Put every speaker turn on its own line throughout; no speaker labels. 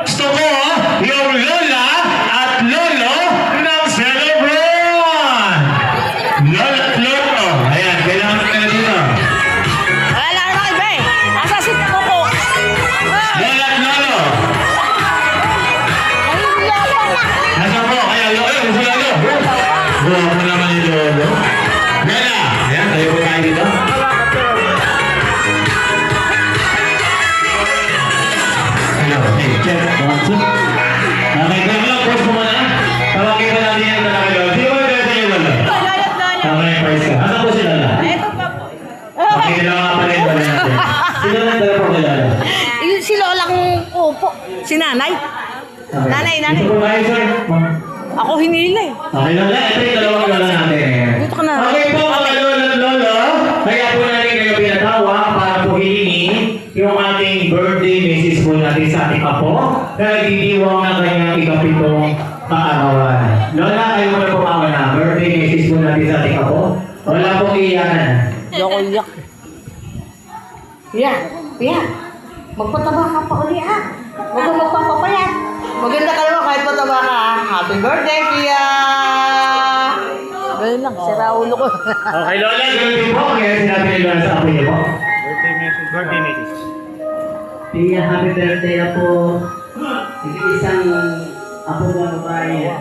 Gusto ko yung lola at lolo ng Celebron. Lola at lolo. Ayan, kailangan ka na dito.
Wala na iba eh. Asa si Coco?
Lola at lolo. Nasa po, kaya lolo, gusto lolo. Buha mo naman yung lolo. Lola, ayan, tayo po tayo dito. Hello, hey, check, 1, 2. Okay, kaya lang, post mo na. Tawagin ka natin yan na lolo. Di ba yung lolo yung lolo? Tama yung price ka. Asa po si Lola?
Ito pa po.
Okay, dalawa nga pala yung lolo natin. Sino na dalawa po kay Lola?
Yung si Lolang Upo. Si Nanay.
Okay.
Nanay.
Dito po tayo, sir.
Ako hinila eh.
Okay, Lola. Ito yung dalawang lola natin.
Dito ka na.
Okay po, mga lola at lolo. Kaya po natin kayo pinatawag para po hilingi yung ating birthday message po natin sa ating apo na nagdidiwang na kanyang ikapitong kaarawan. Lola, kayo mo na pumawa na. Birthday message po natin sa ating apo. Wala pong iyakan.
Hindi ako iyak.
Pia, magpataba ka pa uli ha. Huwag kang magpapapayat.
Maganda ka naman kahit mataba ka. Happy birthday, Pia! Ganun lang, sira ulo ko.
Okay, Lola, ganun din po. Kaya sinabi ni Lola sa apo niyo po.
Birthday message.
Pia, happy birthday na po. Isang apo na babae.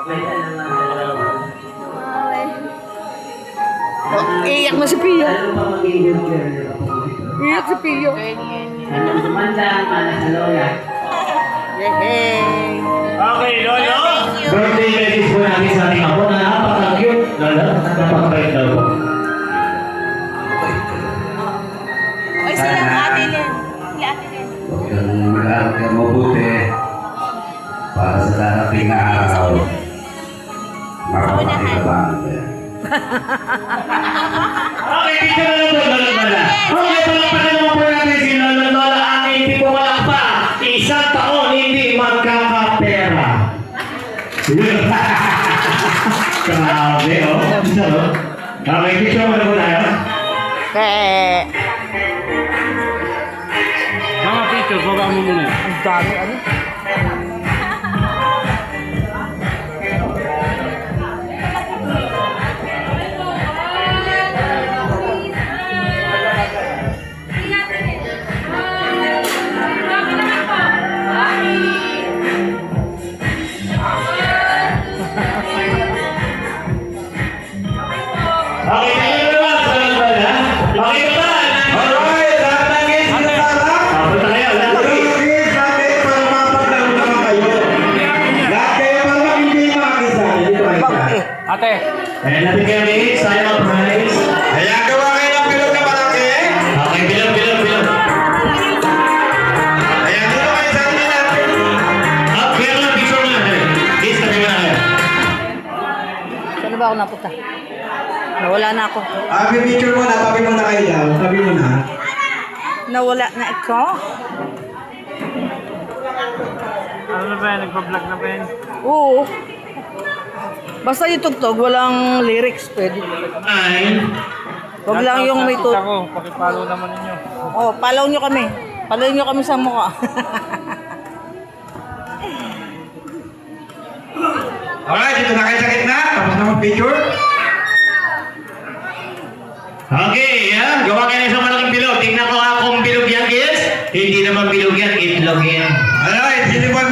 Kaya na lang dalawa.
Iyak na si Pia.
Ano pa maging good girl na po?
Iyak si Pia.
Anong kumanda, para sa lola.
Yehey!
Okay, Lolo. Birthday message po natin sa ating apo na napaka-cute. Lolo, napaka-bait daw po.
Oy, sila Ate Len. Si Ate Len.
Huwag kang mag-aaral kang mabuti para sa darating na araw. Makapagpapakinabangan ka yan.
Okay, dito na lang po, Lolo Lola. Okay, palapanan naman po natin si Lolo Lola. Ang hindi po malakpa. Isang taon hindi magkakapera. Grabe, oh. Isa, oh. Okay, picture mo na po tayo.
Mga picture, baba mo muna.
Ang dami, ano?
Okay, dito na naman sa Lolo Lola. Okay ba?
Alright, lahat ng guys, pinasarap.
Punta kayo, lahat.
Lahat para mapaglaro naman kayo. Lahat kayo para hindi makakisa. Dito kayo isa.
Ate,
Ayan natin kayo ni sayang ang prize.
Ayan, gawa kayo ng bilog na malaki.
Okay, bilog.
Ayan, dito kayo sa atin natin.
Kaya ko lang picture mo na. Please, tabi mo na kayo.
Saan ba ako napunta? Nawala na ako.
Picture mo na, tabi mo na kayo daw. Tabi mo na.
Nawala na ako?
ano na ba yan? Nagpa-vlog na ba yan?
Oo. Basta yung tugtog, walang lyrics, pwede.
Nine.
Wag lang yung may tugtog.
Ako, pakipalo naman ninyo.
Oh, follow nyo kami. Follow nyo kami sa mukha.
Alright, dito na kayo sa gitna. Tapos na mag-picture.
Okay, yeah. Gawa kayo ng isang malaking bilog. Tingnan ko kung bilog yan, kids. Hindi naman bilog yan, itlog yan.
Alright, sino po